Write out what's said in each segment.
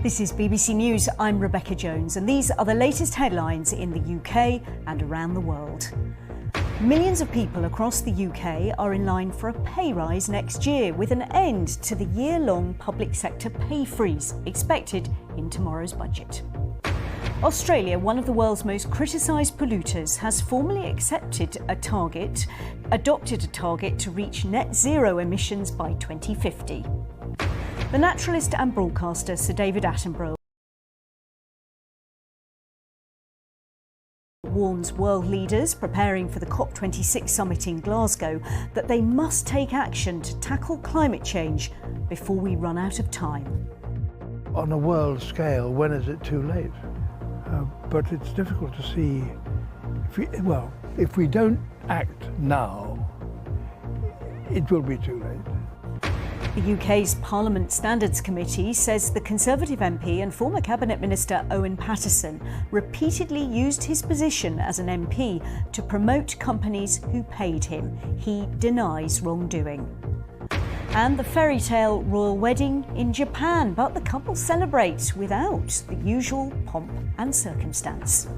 This is BBC News, I'm Rebecca Jones, and these are the latest headlines in the UK and around the world. Millions of people across the UK are in line for a pay rise next year, with an end to the year-long public sector pay freeze expected in tomorrow's budget. Australia, one of the world's most criticised polluters, has formally adopted a target to reach net zero emissions by 2050. The naturalist and broadcaster Sir David Attenborough warns world leaders preparing for the COP26 summit in Glasgow that they must take action to tackle climate change before we run out of time. On a world scale, when is it too late? But it's difficult to see. If we don't act now, it will be too late. The UK's Parliament Standards Committee says the Conservative MP and former Cabinet Minister Owen Paterson repeatedly used his position as an MP to promote companies who paid him. He denies wrongdoing. And the fairy tale royal wedding in Japan, but the couple celebrate without the usual pomp and circumstance.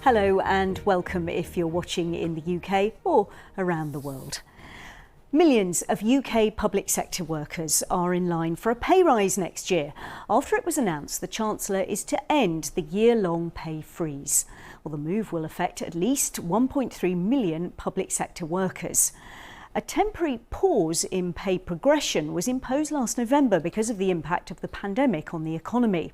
Hello and welcome if you're watching in the UK or around the world. Millions of UK public sector workers are in line for a pay rise next year after it was announced the Chancellor is to end the year-long pay freeze. Well, the move will affect at least 1.3 million public sector workers. A temporary pause in pay progression was imposed last November because of the impact of the pandemic on the economy.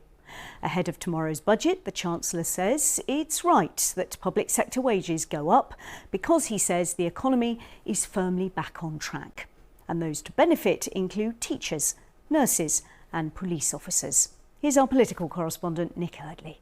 Ahead of tomorrow's budget, the Chancellor says it's right that public sector wages go up because he says the economy is firmly back on track. And those to benefit include teachers, nurses and police officers. Here's our political correspondent, Nick Eardley.